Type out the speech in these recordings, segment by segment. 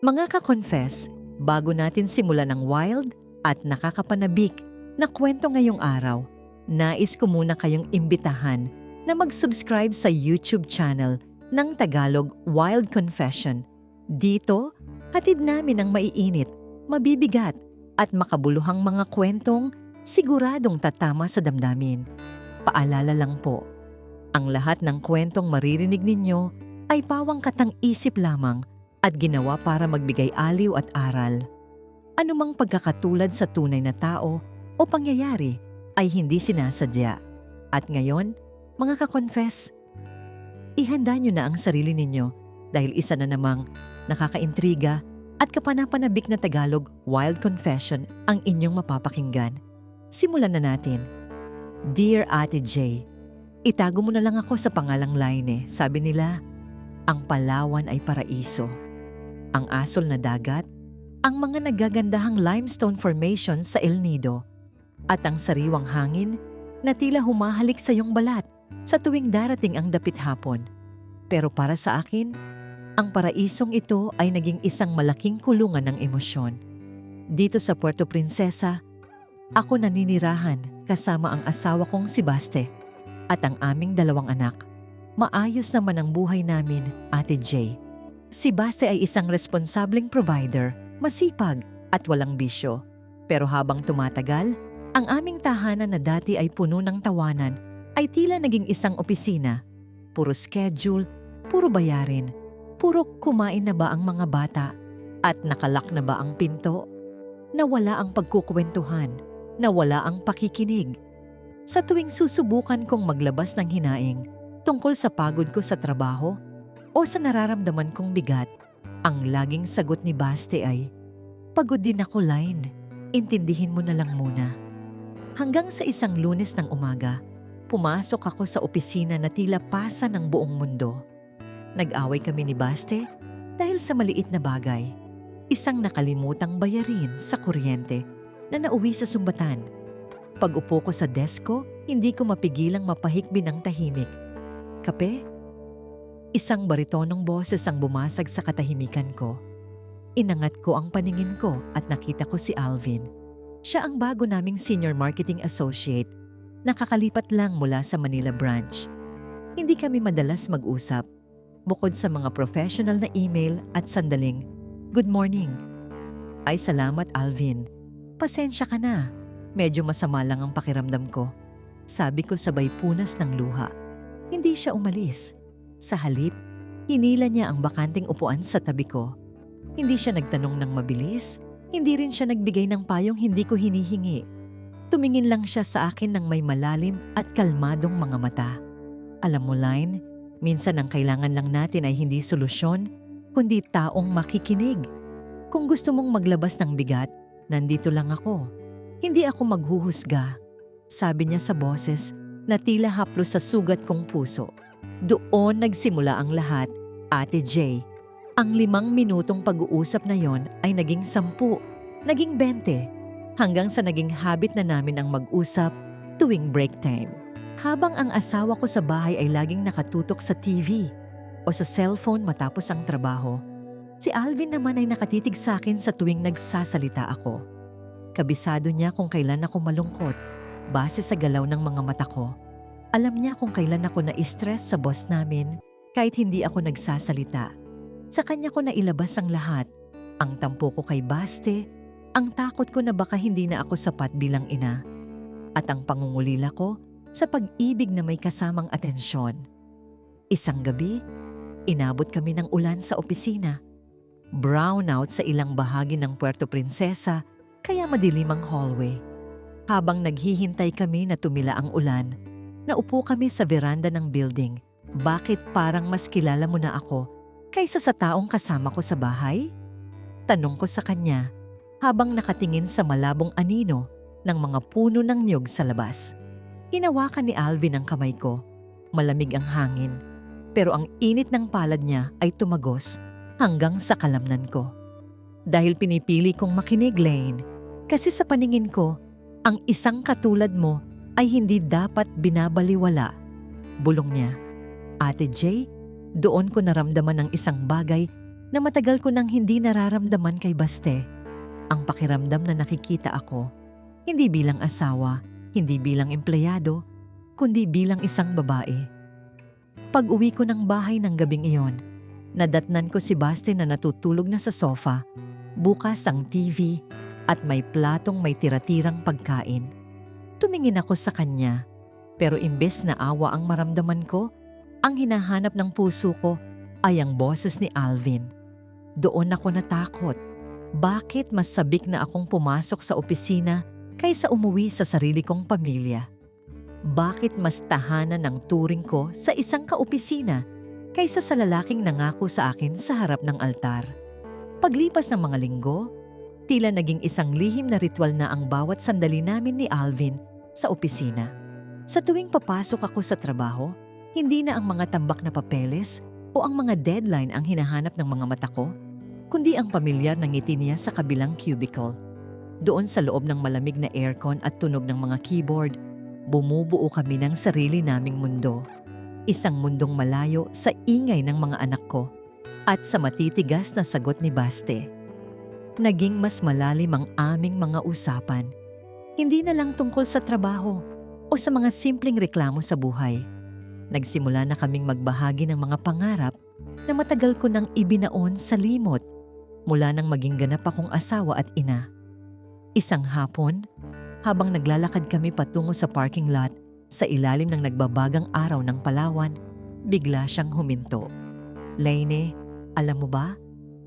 Mga ka-confess, bago natin simulan ang wild at nakakapanabik na kwento ngayong araw, nais ko muna kayong imbitahan na mag-subscribe sa YouTube channel ng Tagalog Wild Confession. Dito, hatid namin ang maiinit, mabibigat at makabuluhang mga kwentong siguradong tatama sa damdamin. Paalala lang po, ang lahat ng kwentong maririnig ninyo ay pawang katang-isip lamang at ginawa para magbigay aliw at aral. Anumang pagkakatulad sa tunay na tao o pangyayari ay hindi sinasadya. At ngayon, mga ka-confess, ihanda nyo na ang sarili ninyo dahil isa na namang nakakaintriga at kapanapanabik na Tagalog Wild Confession ang inyong mapapakinggan. Simulan na natin. Dear Ate J, itago mo na lang ako sa pangalang Laine. Sabi nila, ang Palawan ay paraiso. Ang asol na dagat, ang mga nagagandahang limestone formation sa El Nido, at ang sariwang hangin na tila humahalik sa iyong balat sa tuwing darating ang dapit hapon. Pero para sa akin, ang paraisong ito ay naging isang malaking kulungan ng emosyon. Dito sa Puerto Princesa, ako naninirahan kasama ang asawa kong si Baste at ang aming 2 anak. Maayos naman ang buhay namin, Ate J. Si Baste ay isang responsableng provider, masipag at walang bisyo. Pero habang tumatagal, ang aming tahanan na dati ay puno ng tawanan ay tila naging isang opisina. Puro schedule, puro bayarin, puro kumain na ba ang mga bata at nakalak na ba ang pinto? Nawala ang pagkukwentuhan, nawala ang pakikinig. Sa tuwing susubukan kong maglabas ng hinaing tungkol sa pagod ko sa trabaho o sa nararamdaman kong bigat, ang laging sagot ni Baste ay, "Pagod din ako, Line. Intindihin mo na lang muna." Hanggang sa isang Lunes ng umaga, pumasok ako sa opisina na tila pasa ng buong mundo. Nag-away kami ni Baste dahil sa maliit na bagay. Isang nakalimutang bayarin sa kuryente na nauwi sa sumbatan. Pag-upo ko sa desk ko, hindi ko mapigilang mapahikbi ng tahimik. Kape? Isang baritonong boses ang bumasag sa katahimikan ko. Inangat ko ang paningin ko at nakita ko si Alvin. Siya ang bago naming Senior Marketing Associate, nakakalipat lang mula sa Manila branch. Hindi kami madalas mag-usap, bukod sa mga professional na email at sandaling, "Good morning." "Ay salamat, Alvin. Pasensya ka na. Medyo masama lang ang pakiramdam ko." Sabi ko sabay punas ng luha. Hindi siya umalis. Sa halip, hinila niya ang bakanting upuan sa tabi ko. Hindi siya nagtanong ng mabilis, hindi rin siya nagbigay ng payong hindi ko hinihingi. Tumingin lang siya sa akin ng may malalim at kalmadong mga mata. Alam mo, Line, minsan ang kailangan lang natin ay hindi solusyon, kundi taong makikinig. Kung gusto mong maglabas ng bigat, nandito lang ako. Hindi ako maghuhusga, sabi niya sa boses na tila haplos sa sugat kong puso. Doon nagsimula ang lahat, Ate J. Ang 5 minutong pag-uusap na yon ay naging 10, naging 20, hanggang sa naging habit na namin ang mag-usap tuwing break time. Habang ang asawa ko sa bahay ay laging nakatutok sa TV o sa cellphone matapos ang trabaho, si Alvin naman ay nakatitig sa akin sa tuwing nagsasalita ako. Kabisado niya kung kailan ako malungkot, base sa galaw ng mga mata ko. Alam niya kung kailan ako na-stress sa boss namin kahit hindi ako nagsasalita. Sa kanya ko nailabas ang lahat. Ang tampo ko kay Baste, ang takot ko na baka hindi na ako sapat bilang ina, at ang pangungulila ko sa pag-ibig na may kasamang atensyon. Isang gabi, inabot kami ng ulan sa opisina. Brownout sa ilang bahagi ng Puerto Princesa, kaya madilim ang hallway. Habang naghihintay kami na tumila ang ulan, naupo kami sa veranda ng building. Bakit parang mas kilala mo na ako kaysa sa taong kasama ko sa bahay? Tanong ko sa kanya habang nakatingin sa malabong anino ng mga puno ng niyog sa labas. Hinawakan ni Alvin ang kamay ko. Malamig ang hangin, pero ang init ng palad niya ay tumagos hanggang sa kalamnan ko. Dahil pinipili kong makinig, Lane, kasi sa paningin ko, ang isang katulad mo ay hindi dapat binabaliwala. Bulong niya. Ate J, doon ko naramdaman ang isang bagay na matagal ko nang hindi nararamdaman kay Baste. Ang pakiramdam na nakikita ako, hindi bilang asawa, hindi bilang empleyado, kundi bilang isang babae. Pag-uwi ko ng bahay ng gabing iyon, nadatnan ko si Baste na natutulog na sa sofa, bukas ang TV at may platong may tira-tirang pagkain. Tumingin ako sa kanya, pero imbes na awa ang maramdaman ko, ang hinahanap ng puso ko ay ang boses ni Alvin. Doon ako natakot. Bakit mas sabik na akong pumasok sa opisina kaysa umuwi sa sarili kong pamilya? Bakit mas tahanan ng turing ko sa isang kaopisina kaysa sa lalaking nangako sa akin sa harap ng altar? Paglipas ng mga linggo, tila naging isang lihim na ritual na ang bawat sandali namin ni Alvin sa opisina. Sa tuwing papasok ako sa trabaho, hindi na ang mga tambak na papeles o ang mga deadline ang hinahanap ng mga mata ko, kundi ang pamilyar na ngiti niya sa kabilang cubicle. Doon sa loob ng malamig na aircon at tunog ng mga keyboard, bumubuo kami ng sarili naming mundo. Isang mundong malayo sa ingay ng mga anak ko at sa matitigas na sagot ni Baste. Naging mas malalim ang aming mga usapan. Hindi na lang tungkol sa trabaho o sa mga simpleng reklamo sa buhay. Nagsimula na kaming magbahagi ng mga pangarap na matagal ko nang ibinaon sa limot mula nang maging ganap akong asawa at ina. Isang hapon, habang naglalakad kami patungo sa parking lot sa ilalim ng nagbabagang araw ng Palawan, bigla siyang huminto. "Laine, alam mo ba?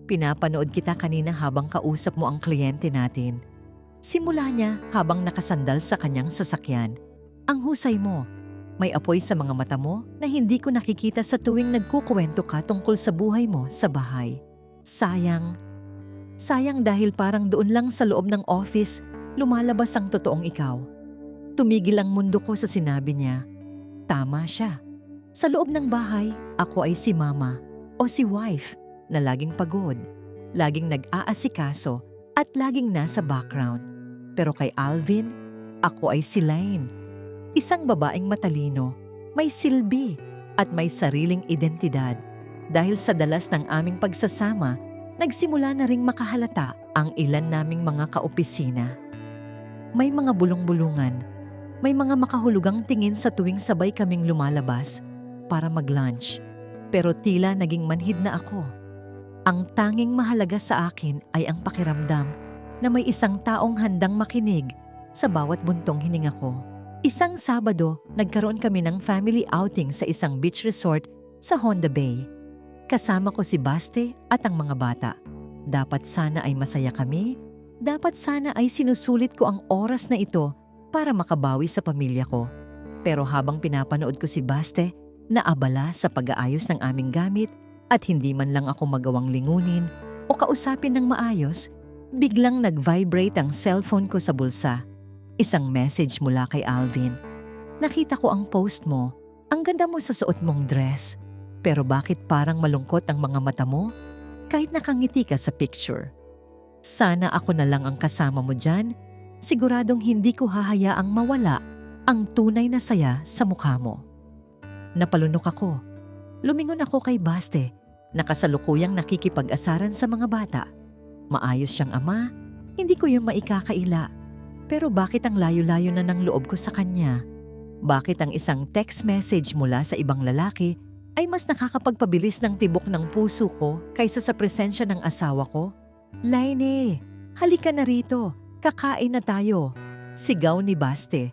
Pinapanood kita kanina habang kausap mo ang kliyente natin." Simula niya habang nakasandal sa kanyang sasakyan. "Ang husay mo. May apoy sa mga mata mo na hindi ko nakikita sa tuwing nagkukwento ka tungkol sa buhay mo sa bahay. Sayang. Sayang dahil parang doon lang sa loob ng office lumalabas ang totoong ikaw." Tumigil ang mundo ko sa sinabi niya. Tama siya. Sa loob ng bahay, ako ay si mama o si wife na laging pagod, laging nag-aasikaso at laging nasa background. Pero kay Alvin, ako ay si Laine. Isang babaeng matalino, may silbi at may sariling identidad. Dahil sa dalas ng aming pagsasama, nagsimula na ring makahalata ang ilan naming mga kaopisina. May mga bulong-bulungan, may mga makahulugang tingin sa tuwing sabay kaming lumalabas para mag-lunch. Pero tila naging manhid na ako. Ang tanging mahalaga sa akin ay ang pakiramdam na may isang taong handang makinig sa bawat buntong hininga ko. Isang Sabado, nagkaroon kami ng family outing sa isang beach resort sa Honda Bay. Kasama ko si Baste at ang mga bata. Dapat sana ay masaya kami. Dapat sana ay sinusulit ko ang oras na ito para makabawi sa pamilya ko. Pero habang pinapanood ko si Baste, naabala sa pag-aayos ng aming gamit at hindi man lang ako magawang lingunin o kausapin ng maayos, biglang nag-vibrate ang cellphone ko sa bulsa. Isang message mula kay Alvin. "Nakita ko ang post mo. Ang ganda mo sa suot mong dress. Pero bakit parang malungkot ang mga mata mo? Kahit nakangiti ka sa picture. Sana ako na lang ang kasama mo dyan. Siguradong hindi ko hahayaang mawala ang tunay na saya sa mukha mo." Napalunok ako. Lumingon ako kay Baste, na kasalukuyang nakikipag-asaran sa mga bata. Maayos siyang ama, hindi ko yung maikakaila. Pero bakit ang layo-layo na ng loob ko sa kanya? Bakit ang isang text message mula sa ibang lalaki ay mas nakakapagpabilis ng tibok ng puso ko kaysa sa presensya ng asawa ko? "Laine, halika na rito. Kakain na tayo." Sigaw ni Baste.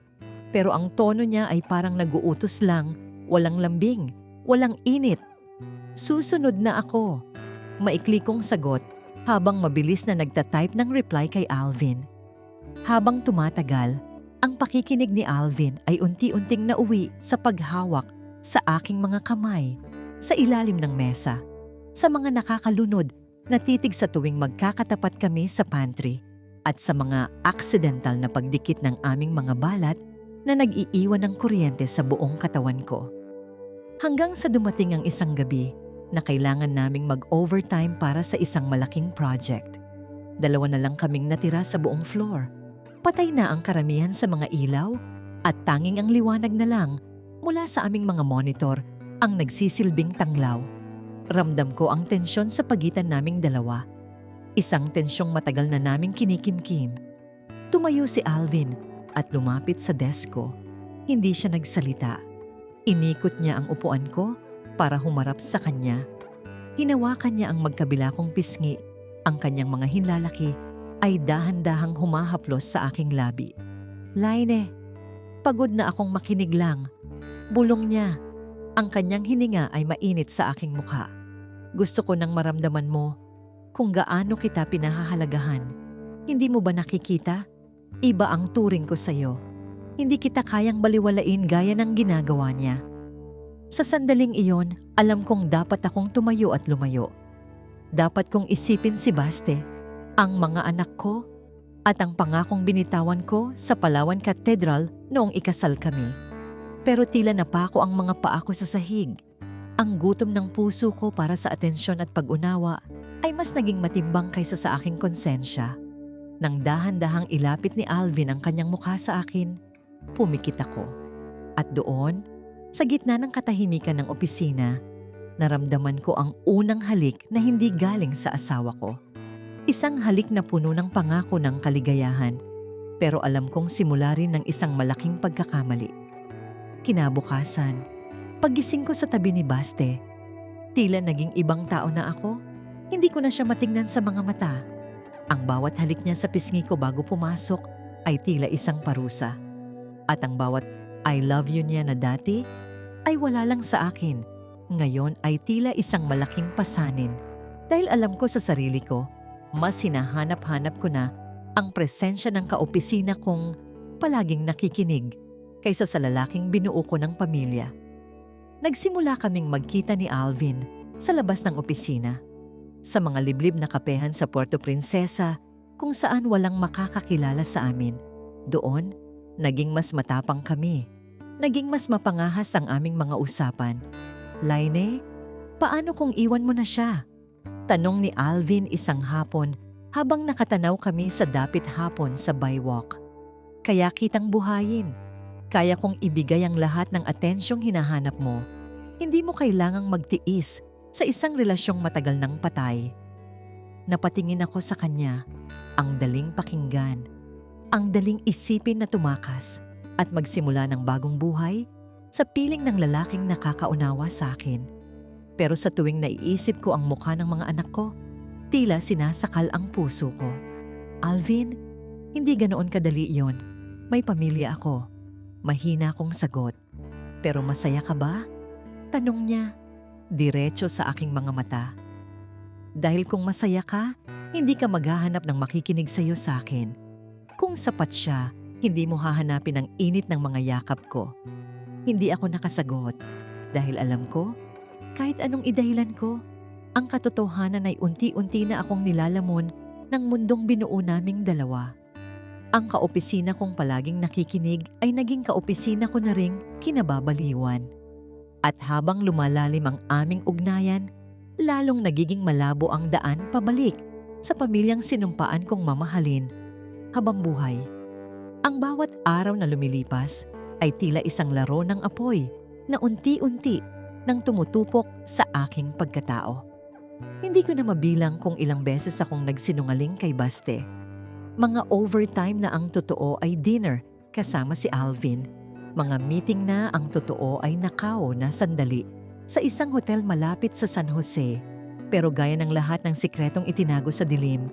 Pero ang tono niya ay parang nag-uutos lang, walang lambing, walang init. Susunod na ako. Maikli kong sagot habang mabilis na nagtatype ng reply kay Alvin. Habang tumatagal, ang pakikinig ni Alvin ay unti-unting nauwi sa paghawak sa aking mga kamay, sa ilalim ng mesa, sa mga nakakalunod na titig sa tuwing magkakatapat kami sa pantry, at sa mga accidental na pagdikit ng aming mga balat na nag-iiwan ng kuryente sa buong katawan ko. Hanggang sa dumating ang isang gabi na kailangan naming mag-overtime para sa isang malaking project. 2 na lang kaming natira sa buong floor. Patay na ang karamihan sa mga ilaw at tanging ang liwanag na lang mula sa aming mga monitor ang nagsisilbing tanglaw. Ramdam ko ang tensyon sa pagitan naming dalawa. Isang tensyong matagal na naming kinikimkim. Tumayo si Alvin at lumapit sa desk ko. Hindi siya nagsalita. Inikot niya ang upuan ko para humarap sa kanya. Hinawakan niya ang magkabila kong pisngi. Ang kanyang mga hinlalaki ay dahan-dahang humahaplos sa aking labi. Laine, pagod na akong makinig lang. Bulong niya. Ang kanyang hininga ay mainit sa aking mukha. Gusto ko nang maramdaman mo kung gaano kita pinahahalagahan. Hindi mo ba nakikita? Iba ang turing ko sa'yo. Hindi kita kayang baliwalain gaya ng ginagawa niya. Sa sandaling iyon, alam kong dapat akong tumayo at lumayo. Dapat kong isipin si Baste, ang mga anak ko, at ang pangakong binitawan ko sa Palawan Cathedral noong ikasal kami. Pero tila napako ang mga paa ko sa sahig. Ang gutom ng puso ko para sa atensyon at pag-unawa ay mas naging matimbang kaysa sa aking konsensya. Nang dahan-dahang ilapit ni Alvin ang kanyang mukha sa akin, pumikit ako. At doon, sa gitna ng katahimikan ng opisina, naramdaman ko ang unang halik na hindi galing sa asawa ko. Isang halik na puno ng pangako ng kaligayahan, pero alam kong simula rin ng isang malaking pagkakamali. Kinabukasan, paggising ko sa tabi ni Baste, tila naging ibang tao na ako. Hindi ko na siya matingnan sa mga mata. Ang bawat halik niya sa pisngi ko bago pumasok ay tila isang parusa. At ang bawat I love you niya na dati ay wala lang sa akin. Ngayon ay tila isang malaking pasanin. Dahil alam ko sa sarili ko, mas hinahanap-hanap ko na ang presensya ng kaopisina kong palaging nakikinig kaysa sa lalaking binuo ko ng pamilya. Nagsimula kaming magkita ni Alvin sa labas ng opisina, sa mga liblib na kapehan sa Puerto Princesa kung saan walang makakakilala sa amin. Doon, naging mas matapang kami. Naging mas mapangahas ang aming mga usapan. Laine, paano kung iwan mo na siya? Tanong ni Alvin isang hapon habang nakatanaw kami sa dapit hapon sa Baywalk. Kaya kitang buhayin. Kaya kong ibigay ang lahat ng atensyong hinahanap mo. Hindi mo kailangang magtiis sa isang relasyong matagal nang patay. Napatingin ako sa kanya. Ang daling pakinggan. Ang daling isipin na tumakas at magsimula ng bagong buhay sa piling ng lalaking nakakaunawa sa akin. Pero sa tuwing naiisip ko ang mukha ng mga anak ko, tila sinasakal ang puso ko. Alvin, hindi ganoon kadali iyon. May pamilya ako. Mahina akong sagot. Pero masaya ka ba? Tanong niya, diretso sa aking mga mata. Dahil kung masaya ka, hindi ka maghahanap ng makikinig sa'yo sa akin. Kung sapat siya, hindi mo hahanapin ang init ng mga yakap ko. Hindi ako nakasagot dahil alam ko, kahit anong idahilan ko, ang katotohanan ay unti-unti na akong nilalamon ng mundong binuo naming dalawa. Ang kaopisina kong palaging nakikinig ay naging kaopisina ko na ring kinababaliwan. At habang lumalalim ang aming ugnayan, lalong nagiging malabo ang daan pabalik sa pamilyang sinumpaan kong mamahalin habang buhay. Ang bawat araw na lumilipas ay tila isang laro ng apoy na unti-unti nang tumutupok sa aking pagkatao. Hindi ko na mabilang kung ilang beses akong nagsinungaling kay Baste. Mga overtime na ang totoo ay dinner kasama si Alvin. Mga meeting na ang totoo ay nakao na sandali sa isang hotel malapit sa San Jose. Pero gaya ng lahat ng sikretong itinago sa dilim,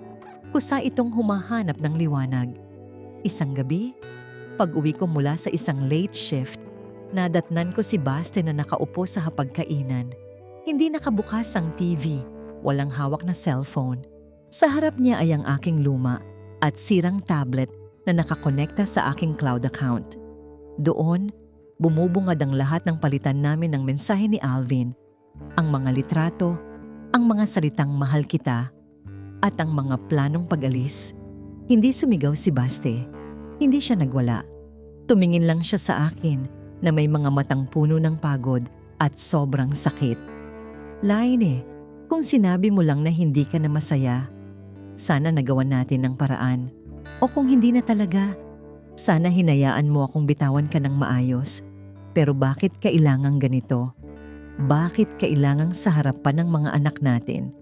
kusa itong humahanap ng liwanag. Isang gabi, pag-uwi ko mula sa isang late shift, nadatnan ko si Baste na nakaupo sa hapagkainan. Hindi nakabukas ang TV, walang hawak na cellphone. Sa harap niya ay ang aking luma at sirang tablet na nakakonekta sa aking cloud account. Doon, bumubungad ang lahat ng palitan namin ng mensahe ni Alvin, ang mga litrato, ang mga salitang mahal kita, at ang mga planong pag-alis. Hindi sumigaw si Baste. Hindi siya nagwala. Tumingin lang siya sa akin na may mga matang puno ng pagod at sobrang sakit. Laine, kung sinabi mo lang na hindi ka na masaya, sana nagawan natin ng paraan. O kung hindi na talaga, sana hinayaan mo akong bitawan ka ng maayos. Pero bakit kailangang ganito? bakit kailangang sa harapan ng mga anak natin?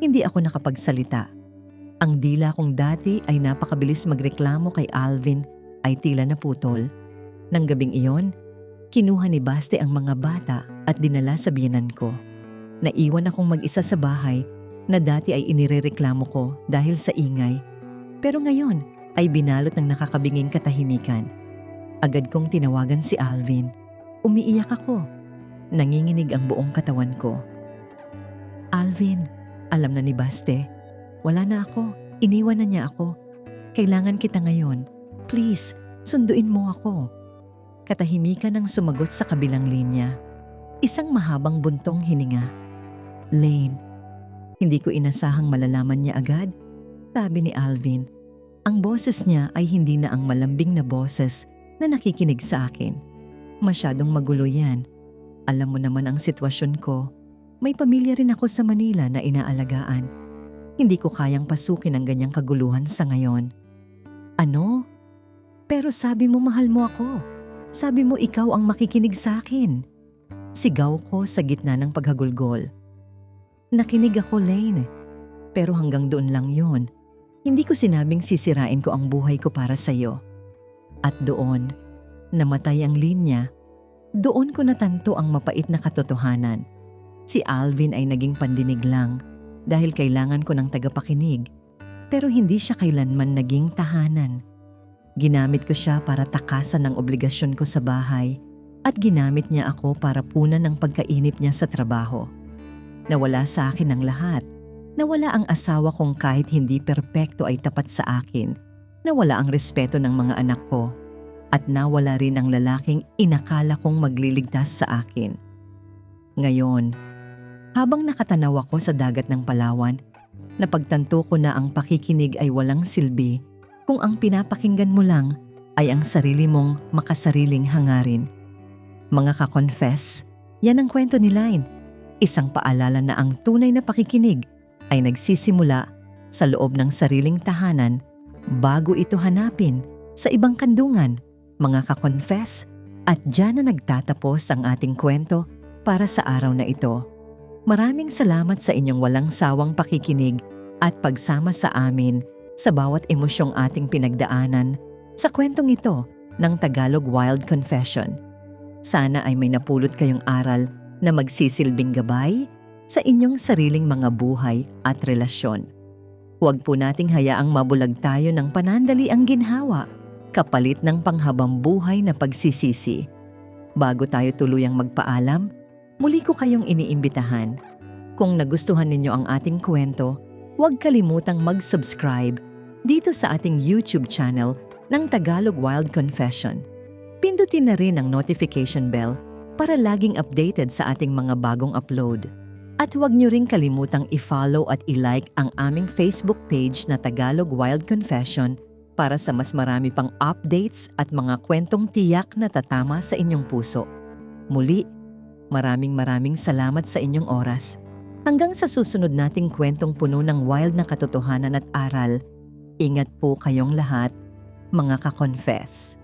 Hindi ako nakapagsalita. Ang dila kong dati ay napakabilis magreklamo kay Alvin ay tila naputol. Nang gabing iyon, kinuha ni Baste ang mga bata at dinala sa biyenan ko. Naiwan akong mag-isa sa bahay na dati ay inirereklamo ko dahil sa ingay. Pero ngayon ay binalot ng nakakabinging katahimikan. Agad kong tinawagan si Alvin. Umiiyak ako. Nanginginig ang buong katawan ko. Alvin, alam na ni Baste. Wala na ako. Iniwan na niya ako. Kailangan kita ngayon. Please, sunduin mo ako. Katahimikan ang sumagot sa kabilang linya. Isang mahabang buntong hininga. Lane, hindi ko inasahang malalaman niya agad. Sabi ni Alvin. Ang boses niya ay hindi na ang malambing na boses na nakikinig sa akin. Masyadong magulo yan. Alam mo naman ang sitwasyon ko. May pamilya rin ako sa Manila na inaalagaan. Hindi ko kayang pasukin ang ganyang kaguluhan sa ngayon. Ano? Pero sabi mo mahal mo ako. Sabi mo ikaw ang makikinig sa akin. Sigaw ko sa gitna ng paghagulgol. Nakinig ako, Lane. Pero hanggang doon lang yon. Hindi ko sinabing sisirain ko ang buhay ko para sa'yo. At doon, namatay ang linya. Doon ko natanto ang mapait na katotohanan. Si Alvin ay naging pandinig lang dahil kailangan ko ng tagapakinig. Pero hindi siya kailanman naging tahanan. Ginamit ko siya para takasan ang obligasyon ko sa bahay at ginamit niya ako para punan ng pagkainip niya sa trabaho. Nawala sa akin ang lahat. Nawala ang asawa kong kahit hindi perpekto ay tapat sa akin. Nawala ang respeto ng mga anak ko. At nawala rin ang lalaking inakala kong magliligtas sa akin. Ngayon, habang nakatanaw ako sa dagat ng Palawan, napagtanto ko na ang pakikinig ay walang silbi kung ang pinapakinggan mo lang ay ang sarili mong makasariling hangarin. Mga ka-confess, yan ang kwento ni Line. Isang paalala na ang tunay na pakikinig ay nagsisimula sa loob ng sariling tahanan bago ito hanapin sa ibang kandungan. Mga ka-confess, at dyan na nagtatapos ang ating kwento para sa araw na ito. Maraming salamat sa inyong walang sawang pakikinig at pagsama sa amin sa bawat emosyong ating pinagdaanan sa kwentong ito ng Tagalog Wild Confession. Sana ay may napulot kayong aral na magsisilbing gabay sa inyong sariling mga buhay at relasyon. Huwag po nating hayaang mabulag tayo ng panandaliang ginhawa kapalit ng panghabang buhay na pagsisisi. Bago tayo tuluyang magpaalam, muli ko kayong iniimbitahan. Kung nagustuhan ninyo ang ating kwento, huwag kalimutang mag-subscribe dito sa ating YouTube channel ng Tagalog Wild Confession. Pindutin na rin ang notification bell para laging updated sa ating mga bagong upload. At huwag nyo rin kalimutang i-follow at i-like ang aming Facebook page na Tagalog Wild Confession para sa mas marami pang updates at mga kwentong tiyak na tatama sa inyong puso. Muli, maraming salamat sa inyong oras. Hanggang sa susunod nating kwentong puno ng wild na katotohanan at aral, ingat po kayong lahat, mga ka-confess.